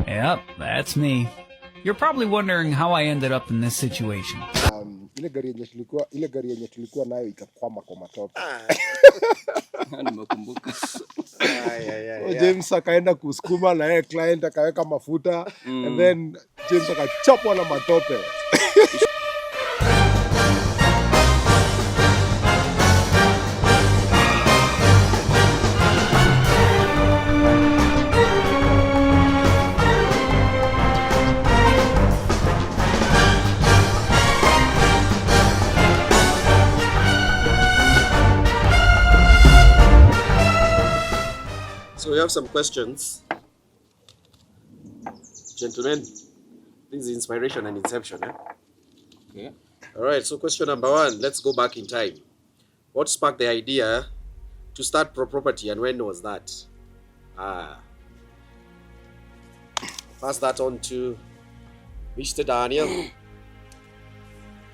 Yep, that's me. You're probably wondering how I ended up in this situation. Ile gari yenye tulikuwa nayo ikakwama kwa matope. Nimekumbuka. So James akaenda kusukuma na yeye client akaweka mafuta and then James akachapwa na matope. So we have some questions. Gentlemen, this is inspiration and inception. Okay. All right, so question number 1, let's go back in time. What sparked the idea to start property and when was that? Pass that on to Mr. Daniel.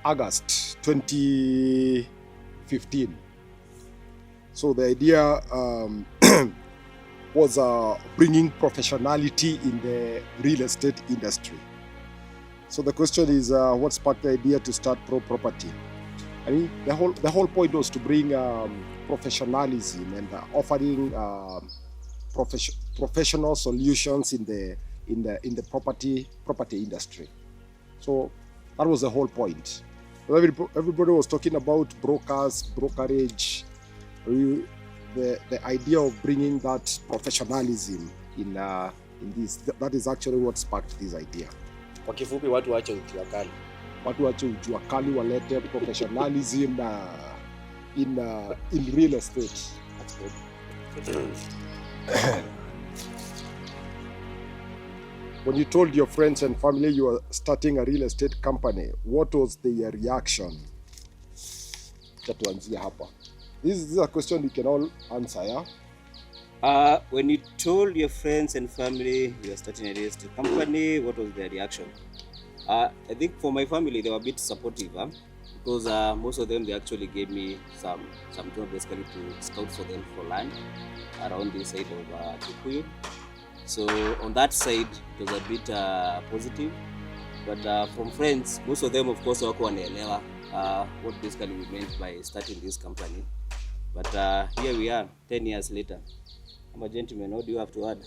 August 2015. So the idea was bringing professionality in the real estate industry. So the question is, what sparked the idea to start property? I mean, the whole point was to bring professionalism and offering professional solutions in the property industry. So that was the whole point. Everybody was talking about brokers, brokerage. The idea of bringing that professionalism in this, that is actually what sparked this idea. Kwa kifupi watu waache ujua kali. Watu waache ujua kali, walete professionalism in real estate. That's good. When you told your friends and family you were starting a real estate company, what was their reaction? Tuanzie hapa. This is a question you can all answer, yeah? When you told your friends and family you were starting a real estate company, what was their reaction? I think for my family, they were a bit supportive, because most of them, they actually gave me some job basically to scout for them for land around the side of Kikuyu. So on that side, it was a bit positive. But from friends, most of them, of course, wako wanaelewa what basically we meant by starting this company. But here we are, 10 years later. I'm a gentleman, what do you have to add?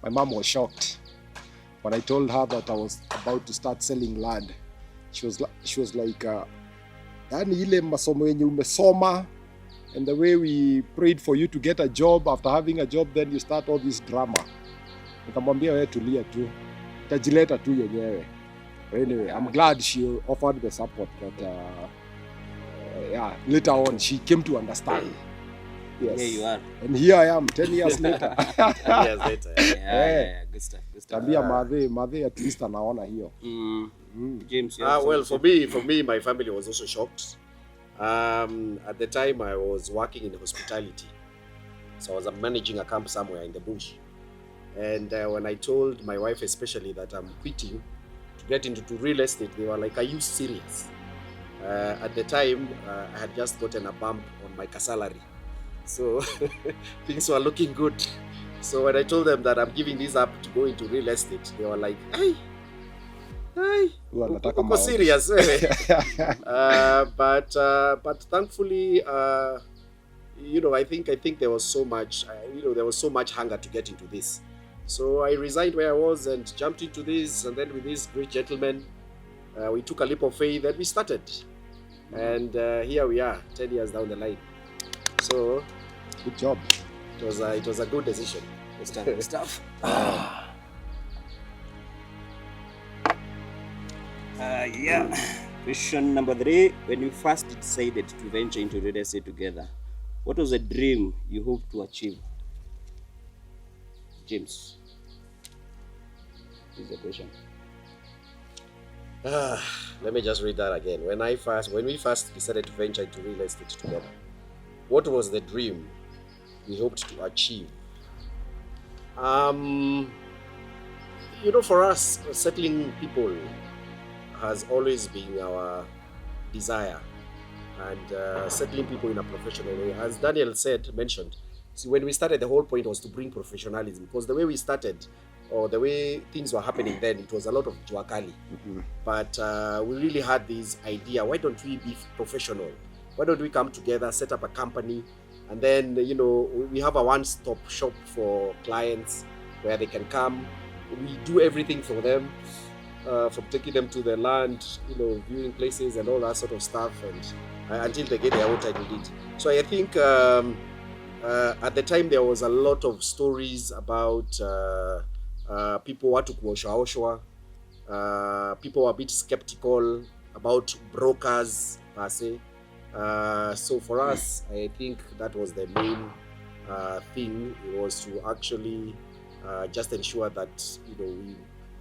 My mom was shocked when I told her that I was about to start selling land. She was like, yani ile masomo yenye umesoma, and the way we prayed for you to get a job, after having a job, then you start all this drama. Nikamwambia wewe tulia tu, itajileta tu yenyewe. Anyway, I'm glad she offered the support, but later on she came to understand. Yes. Here you are. And here I am 10 years later. 10 years later. Yeah, good stuff. Tabia madhe at least anaona hiyo. James, Well, for me, my family was also shocked. At the time, I was working in hospitality. So I was managing a camp somewhere in the bush. And when I told my wife especially that I'm quitting to get into real estate, they were like, are you serious? At the time, I had just gotten a bump on my salary. So things were looking good. So when I told them that I'm giving this up to go into real estate, they were like, hey, uko serious. But thankfully, I think there was so much, there was so much hunger to get into this. So I resigned where I was and jumped into this, and then with this great gentleman, we took a leap of faith and we started. And here we are, 10 years down the line. So, good job. It was a good decision. Good stuff. Yeah. Question number 3. When you first decided to venture into real estate together, what was a dream you hoped to achieve? James, this is the question. Let me just read that again. When we first decided to venture into real estate together, what was the dream we hoped to achieve? For us, settling people has always been our desire, and settling people in a professional way. As Daniel mentioned, see, when we started, the whole point was to bring professionalism, because the way we started, or the way things were happening then, it was a lot of juakali. But we really had this idea, why don't we be professional? Why don't we come together, set up a company, and then, we have a one-stop shop for clients where they can come. We do everything for them, from taking them to the land, viewing places and all that sort of stuff, and until they get their own title deed. So I think at the time there was a lot of stories about people watu kuoshwa. People were a bit skeptical about brokers per se. So for us, I think that was the main thing. It was to actually just ensure that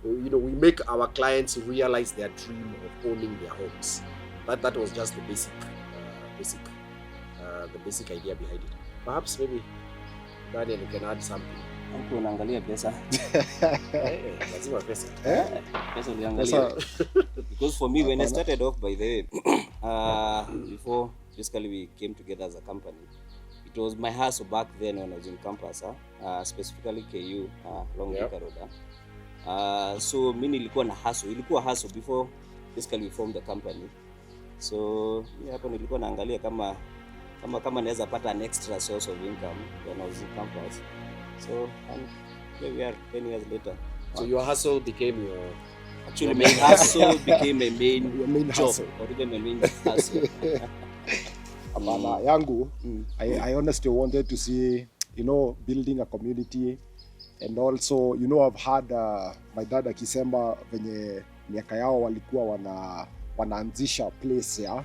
we make our clients realize their dream of owning their homes. That was just the basic idea behind it. Perhaps maybe Daniel, you can add something. Huko unaangalia pesa. Lazima pesa. Pesa uliangalia. Because for me, when I started off, by the way, before basically we came together as a company, it was my hustle back then when I was in campus, specifically KU, Long Lake Road. So mimi nilikuwa na hustle. Ilikuwa hustle before basically we formed the company. So hapo nilikuwa naangalia kama naweza pata an extra source of income when I was in campus. So here we are 10 years later. So your hustle became your... Actually, my hustle became a main job. Hustle. Or became a main hustle. Abana yangu, I honestly wanted to see, building a community, and also, I've had my dad akisema venye miaka yao walikuwa wanaanzisha place ya,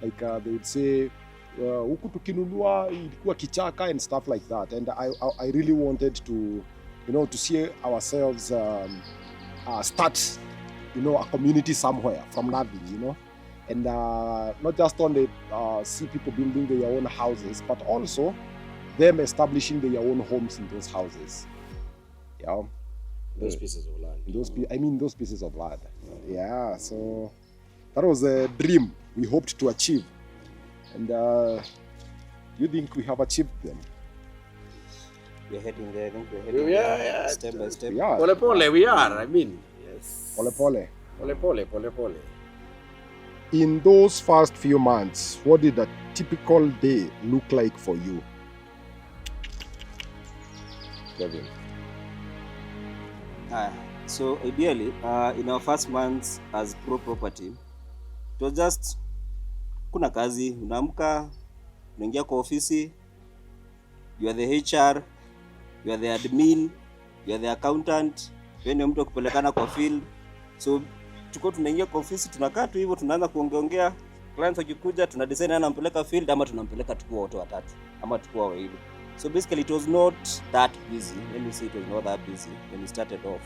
like they would say, huku tukinunua ilikuwa kichaka and stuff like that, and I really wanted to to see ourselves start a community somewhere from nothing, and not just only see people building their own houses, but also them establishing their own homes in those houses. Those pieces of land. Those pieces of land. Yeah, so that was a dream we hoped to achieve. And you think we have achieved them? We're heading there. I think we're heading there step by step. Yeah. Pole pole, we are. Yes. Pole pole. Pole pole. In those first few months, what did a typical day look like for you? Kevin. So ideally, in our first months as Pro Property, it was just kuna kazi, unaamka, unaingia kwa ofisi, you are the HR, you are the admin, you are the accountant, wewe ndio mtu kupelekana kwa field. So tunaingia kwa ofisi, tunakaa tu hivyo, tunaanza kuongeongea, clients wakikuja, tuna design anampeleka field ama tunampeleka tukua wote watatu ama tukua wawili. So basically it was not that busy. Let me say it was not that busy when we started off.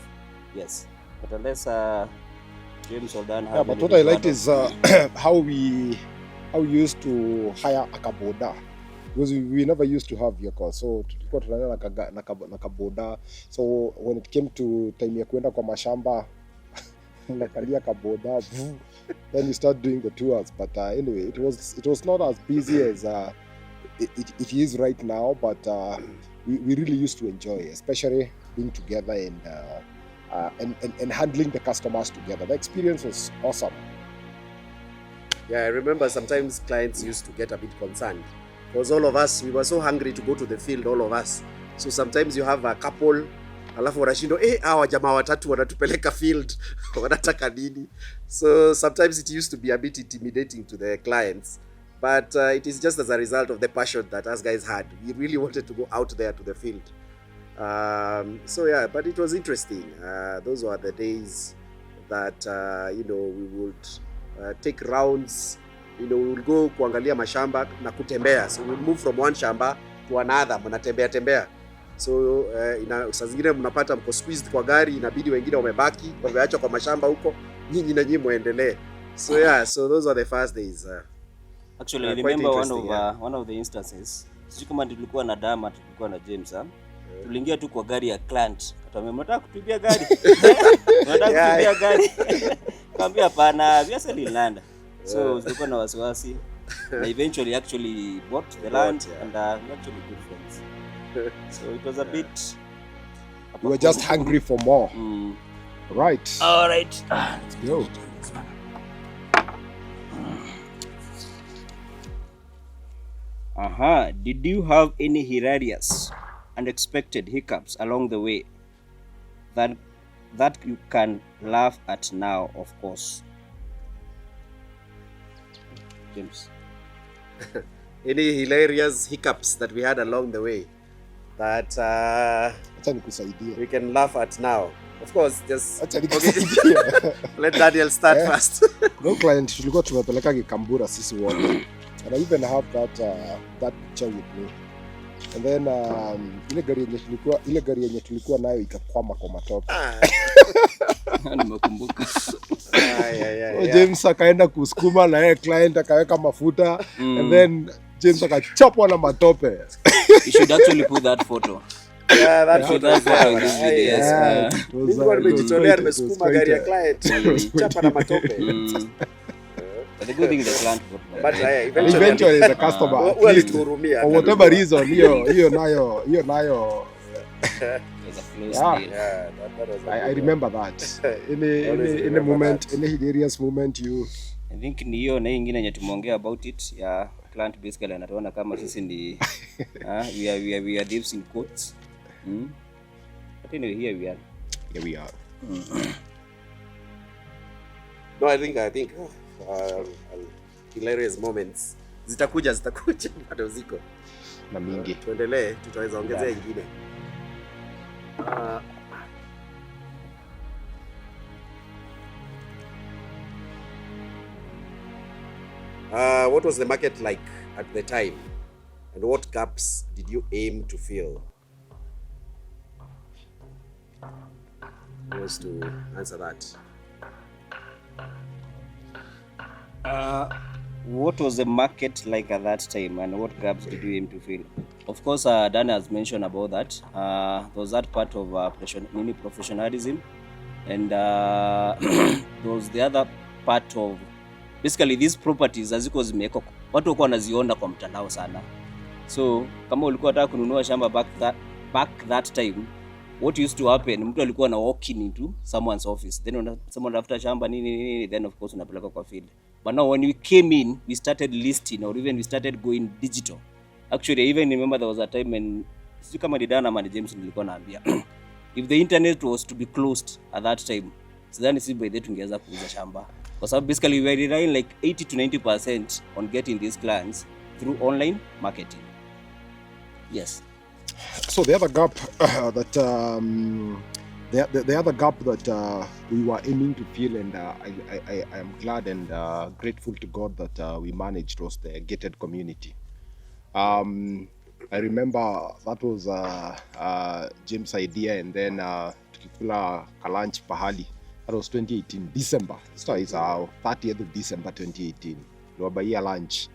Yes. But unless James or Dan have... Yeah, but what I liked is how we used to hire a kaboda. Because we never used to have vehicles. So tulikuwa tunaenda na kaboda. So when it came to time ya kuenda kwa mashamba, unakalia kaboda, then you start doing the tours. But anyway, it was not as busy as it is right now, but we really used to enjoy, especially being together and handling the customers together. The experience was awesome. Yeah, I remember sometimes clients used to get a bit concerned because all of us, we were so hungry to go to the field, all of us. So sometimes you have a couple, alafu wanashindo, hawa jamaa watatu wanatupeleka field, wanataka nini? So sometimes it used to be a bit intimidating to the clients. But it is just as a result of the passion that us guys had. We really wanted to go out there to the field. So yeah, but it was interesting. Those were the days that, we would take rounds. We would go kuangalia mashamba na kutembea. So we would move from one shamba to another. Mnatembea. So saa zingine mnapata mko squeezed kwa gari, inabidi wengine wamebaki, wameachwa kwa mashamba huko, nyinyi na nyinyi muendelee. So yeah, so those were the first days. Actually, I remember one of the instances. Sisi kama tulikuwa na Dama, tulikuwa na James, tuliingia tu kwa gari ya client. Katamwambia mnataka kutubia gari? Mnataka kutubia gari? Kaambia hapana, biasa ni land. So tulikuwa na wasiwasi. And eventually actually bought the land and we actually good friends. So it was a bit You were just hungry for more. Right. All right. Let's go. Did you have any hilarious, unexpected hiccups along the way that you can laugh at now, of course? James. Any hilarious hiccups that we had along the way that Acha nikusaidie. we can laugh at now? Of course, just Acha nikusaidie. let Daniel start first. No client tulikuwa tumepeleka Kikambura sisi wote. And I even have that picture with me. And then ile gari yenye tulikuwa nayo ikakwama kwa matope. Nimekumbuka. James akaenda kusukuma na yeye client akaweka mafuta and then James akachapwa na matope. You should actually put that photo. Yeah, that's Put that photo in this video. Yes. Nilikuwa nimejitolea nimesukuma gari ya client. Chapa na matope. But the good thing is the client put that. But Eventually the customer walituhurumia. for whatever reason hiyo nayo There's a close Yeah. deal. Yeah, that was a I good remember that. Always In a remember moment, that. in a hilarious moment you I think ni hiyo na hii ingine yenye tumeongea about it ya client basically anatuona kama sisi ni we are thieves in quotes. But anyway, here we are. No, I think hilarious moments zitakuja bado ziko na mingi. Tuendelee, tutaweza ongezea ingine. What was the market like at the time, and what gaps did you aim to fill? Who wants to answer that? What was the market like at that time, and what gaps did you aim to fill? Of course, Dan has mentioned about that. There was that part of professionalism, and there was the other part of basically these properties haziko zimewekwa, watu walikuwa wanaziona kwa mtandao sana. So kama ulikuwa unataka kununua shamba back that time, what used to happen, mtu alikuwa na walking into someone's office, then someone after shamba nini, then of course unapeleka kwa field. But now when we came in, we started listing, or even we started going digital. Actually, I even remember there was a time when sisi kama Didana na James nilikuwa naambia if the internet was to be closed at that time, so then si by the tungeweza kuuza shamba. Because basically we were relying like 80 to 90% on getting these clients through online marketing. Yes. So the other gap that the other gap that we were aiming to fill, and I am glad and grateful to God that we managed, was the gated community. I remember that was James' idea, and then tukikula lunch pahali. That was 2018 December. So it's 30th of December 2018. Tuliwabaia lunch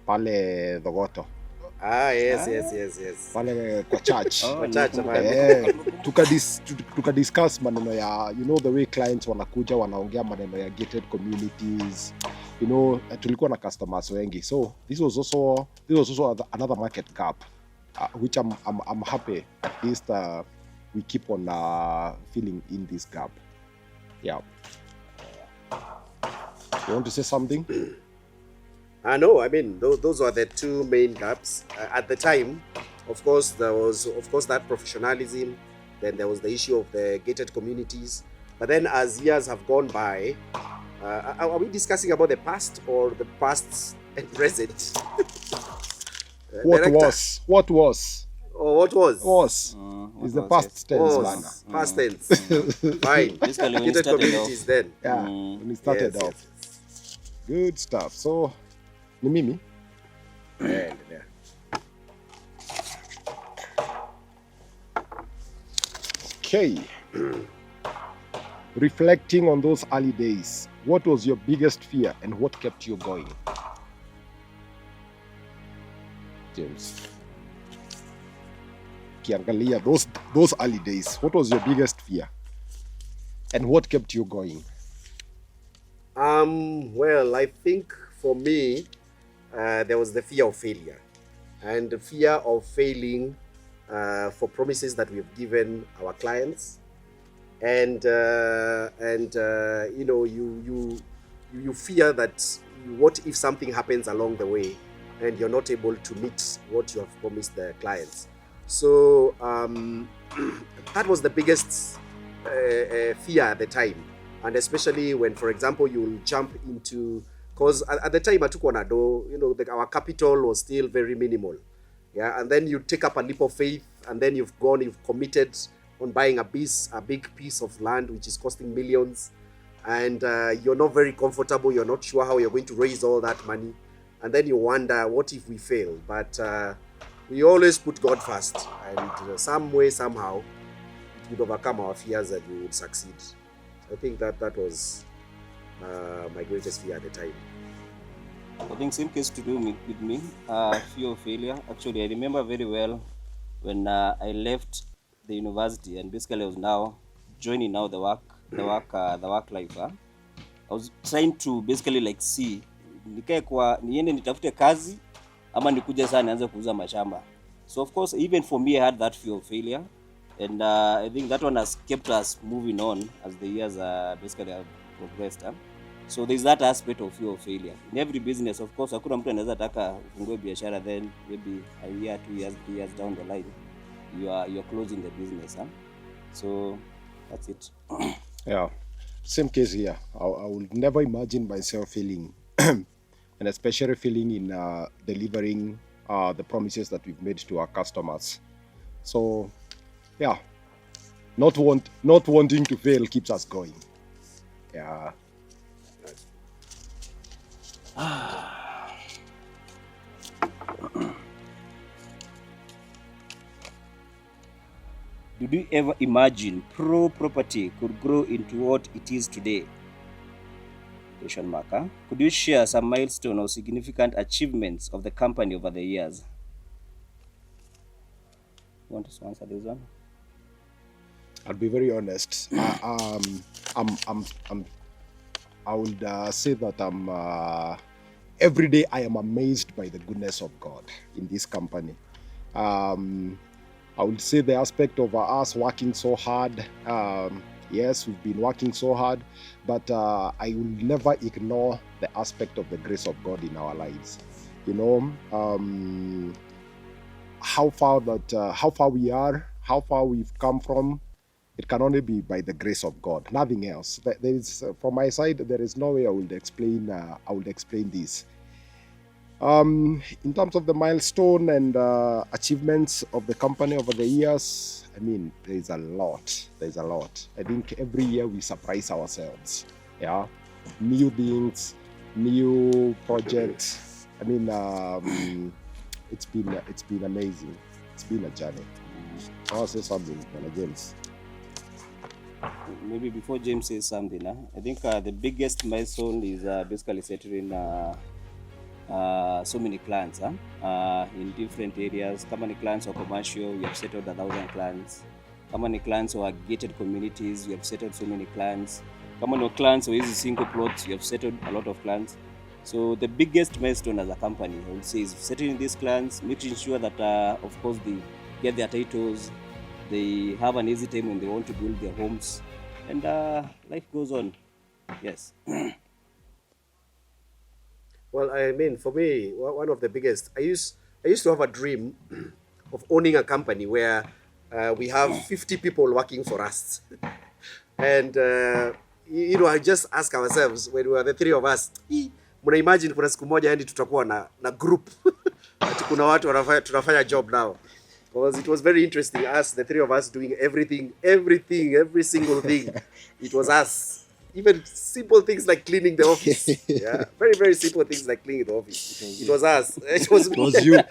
pale Thogoto. Yes. Pale kwa church. Kwa church, Tukadiscuss maneno ya, you know, the way clients wanakuja wanaongea maneno ya gated communities. You know, tulikuwa na customers wengi. So this was also another market gap, which I'm happy at least we keep on filling in this gap. Yeah. You want to say something? No, I mean, those are the two main gaps. At the time, of course, there was, that professionalism. Then there was the issue of the gated communities. But then as years have gone by, are we discussing about the past or the past and present? What was? Or what was? Is the past tense, man. Past tense. Fine. Gated communities off. Then. Yeah, when we started off. Yes. Good stuff. So, ni mimi? Yeah. Okay. Reflecting on those early days, what was your biggest fear and what kept you going? James. Kiangalia, those early days, what was your biggest fear and what kept you going? Well, I think for me, there was the fear of failure, and the fear of failing for promises that we've given our clients, and you fear that what if something happens along the way and you're not able to meet what you have promised the clients. So that was the biggest fear at the time, and especially when, for example, you'll jump into, because at the time hatukuwa na do, our capital was still very minimal, yeah, and then you take up a leap of faith, and then you've committed on buying a big piece of land which is costing millions, and you're not very comfortable, you're not sure how you're going to raise all that money, and then you wonder, what if we fail? But we always put God first, and some way, somehow, it would overcome our fears and we would succeed. I think that was my greatest fear at the time. I think same case to do with me, fear of failure. Actually, I remember very well when I left the university, and basically I was now joining now the work life. I was trying to basically like see nikae kwa niende nitafute kazi ama nikuja sana nianze kuuza mashamba. So of course, even for me, I had that fear of failure, and I think that one has kept us moving on as the years basically have progressed. So there's that aspect of fear of failure in every business. Of course, hakuna mtu anaweza taka ufungue biashara then maybe a year, 2 years, 3 years down the line you're closing the business. So that's it. Yeah, same case here. I would never imagine myself failing, and especially failing in delivering the promises that we've made to our customers. So, yeah, not wanting to fail keeps us going. Yeah. Did you ever imagine Pro Property could grow into what it is today? Question mark. Could you share some milestone or significant achievements of the company over the years? You want to answer this one? I'll be very honest. I would say that every day I am amazed by the goodness of God in this company. I would say the aspect of us working so hard. Yes, we've been working so hard, but I will never ignore the aspect of the grace of God in our lives. How far we are, how far we've come from, it can only be by the grace of God, nothing else. There is, from my side, there is no way I would explain this. In terms of the milestone and achievements of the company over the years, I mean, there's a lot. I think every year we surprise ourselves. Yeah, new things, new projects. I mean, it's been amazing. It's been a journey. I'll say something, James. Maybe before James says something, I think the biggest milestone is basically settling so many clients in different areas. How many clients are commercial? We have settled 1,000 clients. How many clients are gated communities? We have settled so many clients. How many clients are easy single plots? We have settled a lot of clients. So the biggest milestone as a company, I would say, is settling these clients, making sure that of course they get their titles, they have an easy time when they want to build their homes, and life goes on. Yes. Well, I mean, for me, one of the biggest, I used to have a dream of owning a company where we have 50 people working for us. And, I just ask ourselves, when we were the three of us, muna imagine kuna siku moja yani tutakuwa na group. Ati kuna watu tunafanya job now. Because it was very interesting, us, the three of us, doing everything, every single thing. It was us. Even simple things like cleaning the office. Yeah, very, very simple things like cleaning the office. It was us. It was you.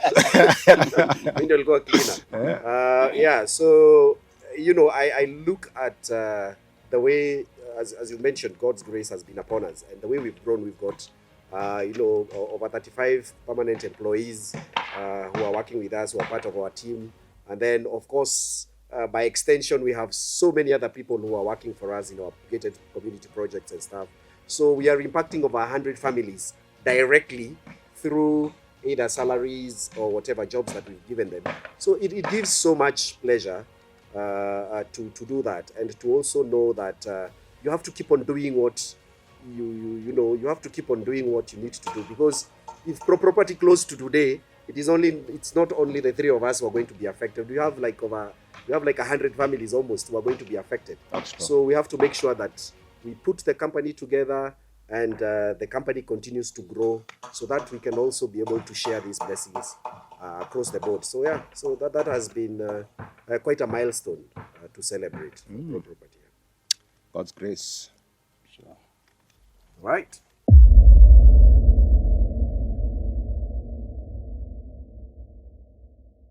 We'll go cleaner. Yeah, so, I look at the way, as you mentioned, God's grace has been upon us. And the way we've grown, we've got, over 35 permanent employees who are working with us, who are part of our team. And then, of course, by extension, we have so many other people who are working for us in our gated community projects and stuff. So we are impacting over 100 families directly through either salaries or whatever jobs that we've given them. So it gives so much pleasure to do that, and to also know that you have to keep on doing what you have to keep on doing what you need to do, because if property closed to today, it's not only the three of us who are going to be affected. We have like 100 families almost who are going to be affected. That's true. So we have to make sure that we put the company together, and the company continues to grow, so that we can also be able to share these blessings across the board. So yeah, so that has been quite a milestone to celebrate. Pro Property. God's grace. Sure. Right.